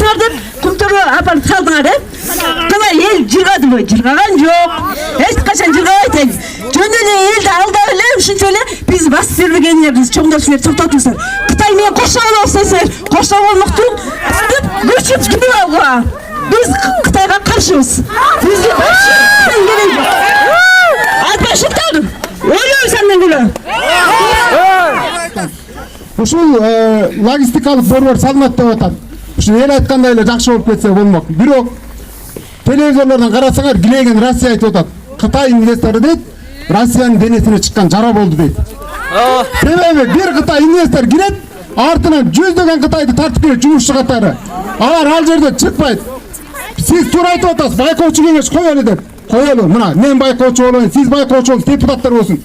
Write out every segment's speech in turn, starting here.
жыргаңар деп кумтуру апарып салдыңар, Калай эл жыргадыбы? Жыргаган жок. Эч качан жыргабайт. Жөн эле элди алдап эле ушунча эле биз басып бербегенибиз чоңдор силер токтотуңуздар. Кытай менен коштоо болсоңуздар, коштоо болмоктун көчүп кирип алгыла. Biz Kıtay'a karşıyız. Biz de karşıyız. Arkadaşlar, oynuyor senden gülü. Ушул логистикалык борбор салынат деп атат. Ушу эл айткандай эле жакшы болуп кетсе болмок. Бирок телевизорлордон карасаңар Гилеген Россия айтып атат. Кытай инвесторлору дейт, Россиянын денесине чыккан жара болду дейт. Себеби бир Кытай инвестор кирет, артынан жүздөгөн Кытайды тартып келет жумушчу катары. Алар ал жерде чыкпайт. Siz tur айтып атасыз, байкоочу кеңеш коелу деп. Коелу, мына, мен байкоочу болоюн, сиз байкоочу болуңуз, депутаттар болсун.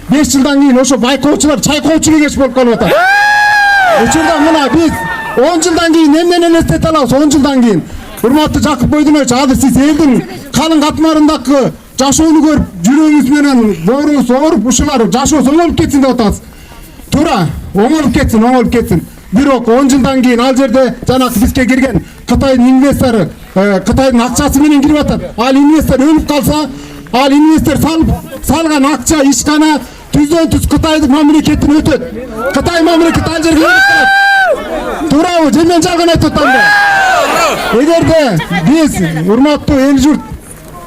5 жылдан кийин ошо байкоочулар чайкоочу кеңеш болуп калып атат. Учурда мына биз 10 жылдан кийин эмнени элестете алабыз? 10 жылдан кийин. Урматтуу Жакып Бойдунович, азыр сиз элдин калың катмарындагы жашоону көрүп, жүрөгүңүз менен бооруңуз ооруп, ушулар жашоосу оңолуп кетсин деп атасыз. Туура, оңолуп кетсин. Бирок 10 жылдан кийин ал жерде жанагы бизге кирген Кытайдын инвестору, Кытайдын акчасы менен кирип атат. Ал инвестор өлүп калса, ал инвестор салган акча, ишкана түздөн-түз Кытайдын мамлекетине өтөт. Кытай мамлекети ал жерге өлүп калат. Туурабы, же мен жалган айтып атамбы? Эгерде биз урматтуу эл журт,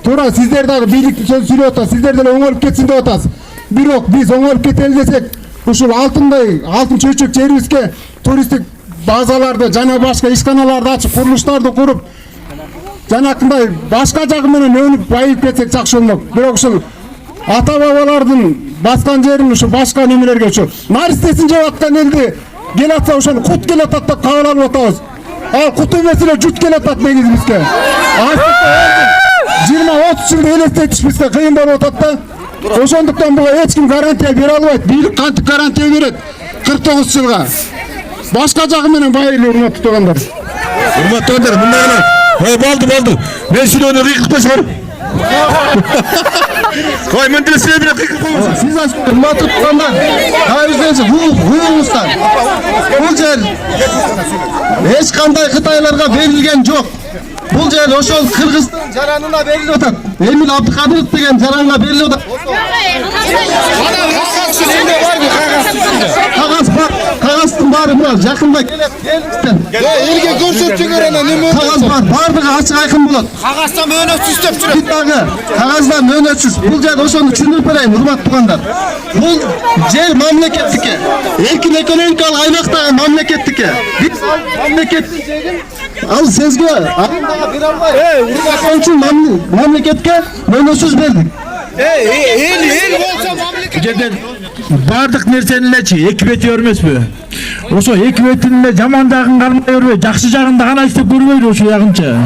туура сиздер дагы бийликтин сөзүн сүйлөп атасыз, сиздер деле оңолуп кетсин деп атасыз. Бирок биз оңолуп кетели десек, ушул алтын чөйчөк жерибизге туристтик базаларды жана башка ишканаларды ачып, курулуштарды куруп, жанакындай башка жагы менен өнүп байып кетсек жакшы болмок. Бирок ушул ата бабалардын баскан жерин ушу башка немелерге ушу наристесин жеп аткан элди келатса ошону кут келатат деп кабыл алып атабыз. Ал кут эмес эле жут келатат негизи бизге. 20-30 жылда элестетиш бизге кыйын болуп атат да. Ошондуктан буга эч ким гарантия бере албайт. Бийлик кантип гарантия берет? 49 жылга. Башка жагы менен байылы урматтуу туугандар. Урматтуу туугандар, мындай гана. Болду. Мен сүйлөөнү кыйкыртпайсыңар. Кой, мен деле сүйлөп берем, кыйкыртпайсың. Сиз урматтуу туугандар, кайрыңызды уюңуздар. Бул жер эч кандай Кытайларга берилген жок. Бул жер ошол Кыргыздын жаранына берилип атат. Эмил Абдыкадыров деген жаранга берилип атат. Кагаздын баары мына жакында келет. Элге көрсөтсөңөр ана неме? Кагаз бар, бардыгы ачык айкын болот. Кагазда мөөнөтсүз деп жүрөт. Дагы кагазда мөөнөтсүз. Бул жер ошону түшүндүрүп берейин, урматтуу туугандар. Бул жер мамлекеттики. Эркин экономикалык аймактагы мамлекеттики. Биз мамлекеттин жерин ал сезге андага бере албайбыз. Ошон үчүн мамлекетке мөөнөтсүз бердик. Эл болсо мамлекет. Жерден бардык нерсени элечи эки бети өрмөспү? Ошо эки бетин эле жаман жагын кармай өрбөй, жакшы жагын да гана иштеп көрбөйлү ошо ягынча.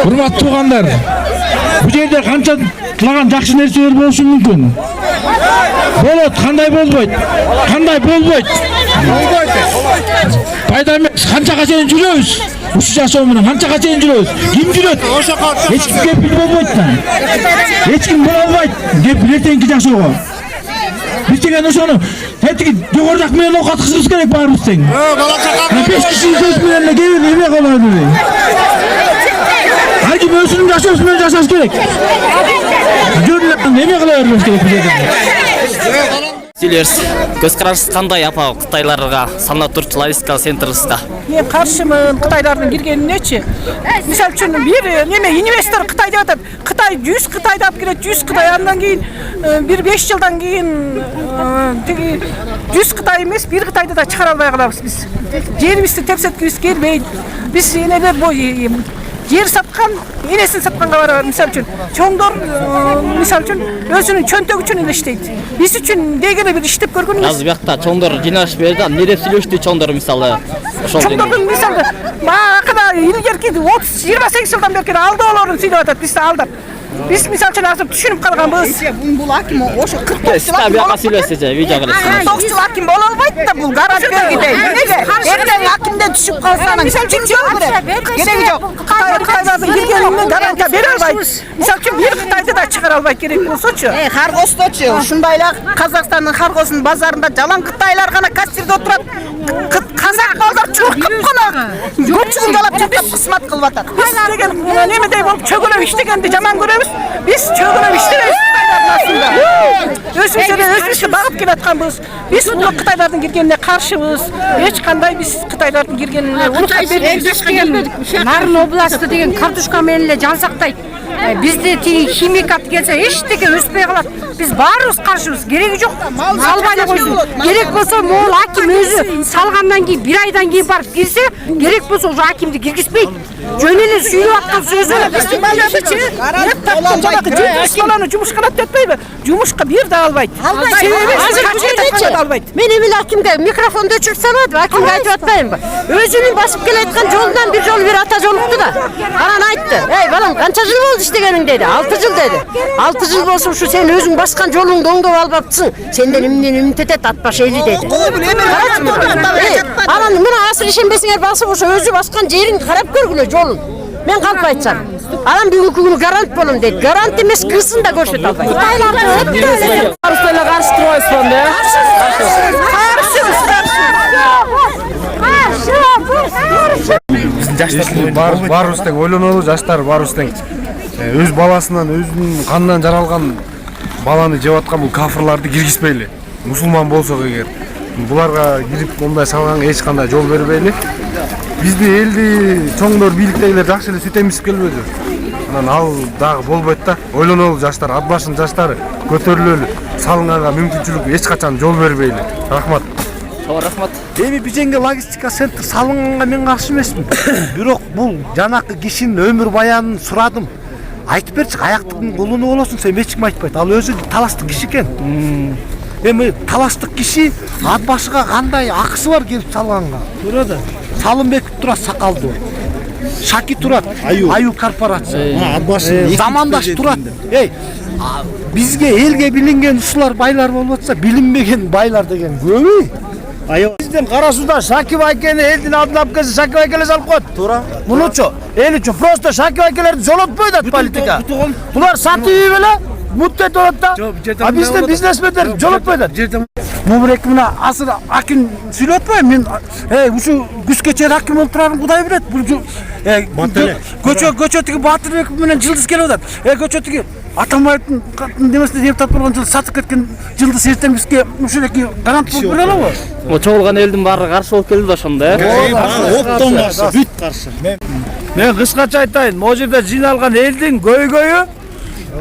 Урматтуу туугандар, бул жерде канча тылаган жакшы нерселер болушу мүмкүн. Болот, кандай болбойт? Пайда эмес, канчага чейин жүрөбүз? Ушул жашоо менен канчага чейин жүрөбүз? Ким жүрөт? Эч ким кепил болбойт да. Эч ким боло албайт кепил эртеңки жашоого. Биз деген ошону этиги жогору жак менен окаткызыбыз керек баарыбыз тең. 5 кишинин сөзү менен эле кээ эме кылабыз. Ар ким өзүнүн жашоосу менен жашаш керек. Жөн эле эме кыла бербеш керек бизге. Силерс көз карашыңыз кандай апа Кытайларга санап турчу логистикалык центрибизде? Мен каршымын Кытайлардын киргенинечи. Мисалы үчүн бир неме инвестор Кытай деп атат. Кытай 100 Кытайды алып келет, 100 Кытай андан кийин бир 5 жылдан кийин тиги 100 Кытай эмес, бир Кытайды да чыгара албай калабыз биз. Жерибизди тепсеткибиз келбейт. Биз энелер жер саткан, энесин сатканга барабар. Мисалы үчүн чоңдор мисалы үчүн өзүнүн чөнтөгү үчүн эле иштейт. Биз үчүн дегеле бир иштеп көргөнүбүз. Азыр биякта чоңдор жыйналышып берди, эмне деп сүйлөштү чоңдор мисалы? Чоңдордун мисалы баакыда илгерки 30-28 жылдан бери алдоолорун сүйлөп атат, бизди алдап. Биз мисалы үчүн азыр түшүнүп калганбыз. Бул аким ошо 49 жыл бияка сүйлөсөчү, видео көрөсүз. 49 жыл аким боло албайт да, бул гараж бергидей. Эмнеге? Эртең акимден түшүп калса анан Мисалы үчүн кереги жок. Кытайлардын киргенине гарантия бере албайт. Мисалы үчүн бир Кытайды да чыгара албайт керек болсочу. Харгосточу ушундай эле Казакстандын Харгостун базарында жалаң Кытайлар гана кассирде отурат. Қазақ балдар чуркып қана көпшілдалап жүріп қызмат қылып жатыр. Biz деген немедей болып çögülöp iştegенди жаман көрөбүз. Biz çögülöp iştebeyiz Кытайдардын астында. Өзүбүзгө багып келатканбыз. Biz бул Кытайлардын киргенине каршыбыз. Эч кандай biz Кытайлардын киргенине уруксат бербейбиз. Нарын областы деген картошка менен эле жан сактайт. Бизде тиги химикат келсе эчтеке өспөй калат. Биз баарыбыз каршыбыз. Кереги жок. Салбай эле койсун. Керек болсо могул аким өзү салгандан кийин 1 айдан кийин барып кирсе, керек болсо ошо акимди киргизбейт. Жөн эле сүйлөп аткан сөзү. Жумуш кылат детпейби? Жумушка бир да албайт. Мен эмне акимге микрофонду өчүрүп салат, акимге айтып атпаймынбы? Өзүнүн басып келаткан жолунан бир жол бир ата жолукту да. Анан айтты: "Эй балам, канча жыл болду иштегениң?" деди. 6 жыл деди. 6 жыл болсо ушу сен өзүң баскан жолуңду оңдоп албапсың. Сенден эмне тетет атпаш эли деди. Анан мына асыр ишенбесиңер басып ошо өзү баскан жерин карап көргүлө жолун. Мен калп айтсам. Анан бүгүнкү күнү гарант болом дейт. Гарант эмес, кысын да көрсөтө албайт. Баарыбыз тең ойлонолу, жаштар баарыбыз тең. Өз баласынан, өзүнүн канынан жаралган баланы жеп аткан бул кафырларды киргизбейли. Мусулман болсок эгер, буларга кирип мындай салганга эч кандай жол бербейли. Бизди элди чоңдор бийликтегилер жакшы эле сүт эмисип келбеди. Анан ал дагы болбойт да. Ойлонолу жаштар, ат башынын жаштары көтөрүлөлү. Салынганга мүмкүнчүлүк эч качан жол бербейли. Рахмат. Рахмат. Эми бизенге логистика центр салынганга мен каршы эмесмин. Бирок бул жанакы кишинин өмүр баянын сурадым. Айтып берчи, аяктын кулуну болосуң, сен эч ким айтпайт. Ал өзү таластык киши экен. Эми таластык киши ат башыга кандай акысы бар келип салганга? Көрөдү. Салымбеков турат сакалдуу. Шаки турат, Аю корпорация. Ат башы замандаш турат. Эй, бизге элге билинген ушулар байлар болуп атса, билинбеген байлар деген көбү. Биздин Кара Сууда Шаки байкени элдин алдына алып келсе, Шаки байкеле салып коет. Туура. Мунучу, эл үчүн просто Шаки байкелерди жолотпойт да политика. Булар сатып эле муттет болот да. А бизде бизнесмендер жолотпойт. Мумрек мына асыр аким сүйлөп атпайбы? Мен ушу күзгө чейин аким болуп турарын Кудай билет. Көчө тиги Батырбеков менен Жылдыз келип атат. Көчө Атамбаевдин демесинде депутат болгон жылы сатып кеткен Жылдыз эртең бизге ушулеки гарант болуп бере алабы? Чогулган элдин баары каршы болуп келди да ошондо, Оптон каршы, бүт каршы. Мен кыскача айтайын, могу жерде жыйналган элдин көйгөйү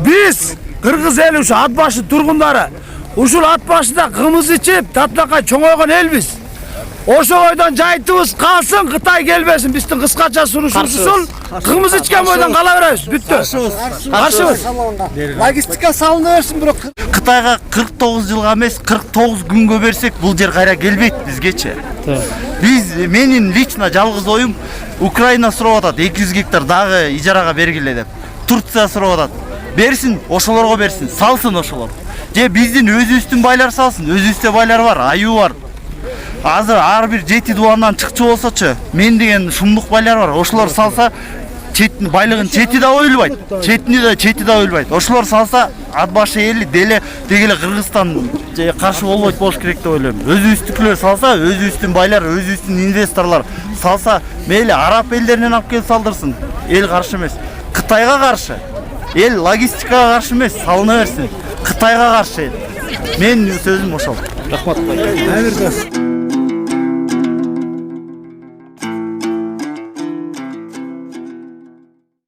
биз кыргыз эли ушу ат башы тургундары ушул ат башында кымыз ичип, таптакай чоңойгон элбиз. Ошо ойдон жайтыбыз калсын, Кытай келбесин. Биздин кыскача сунушубуз ушул. Кымыз ичкен бойдон кала беребиз. Бүттү. Каршыбыз. Логистика салына берсин, бирок Кытайга 49 жылга эмес, 49 күнгө берсек, бул жер кайра келбейт бизгече. Биз менин лично жалгыз оюм Украина сурап атат, 200 гектар дагы ижарага бергиле деп. Турция сурап атат. Берсин, ошолорго берсин, салсын ошолор. Же биздин өзүбүздүн байлар салсын, өзүбүздө байлар бар, аю бар. Азыр ар бир 7 дуандан чыкчы болсочу, мен деген шумдук байлар бар. Ошолор салса, байлыгын чети да ойлбайт. Чети да ойлбайт. Ошолор салса, ат башы эли деле дегеле Кыргызстан каршы болбойт болуш керек деп ойлойм. Өзүбүздүкүлөр салса, өзүбүздүн байлар, өзүбүздүн инвесторлор салса, мейли араб элдеринен алып келип салдырсын. Эл каршы эмес. Кытайга каршы. Эл логистикага каршы эмес, салына берсин. Кытайга каршы эл. Мен сөзүм ошол. Рахмат.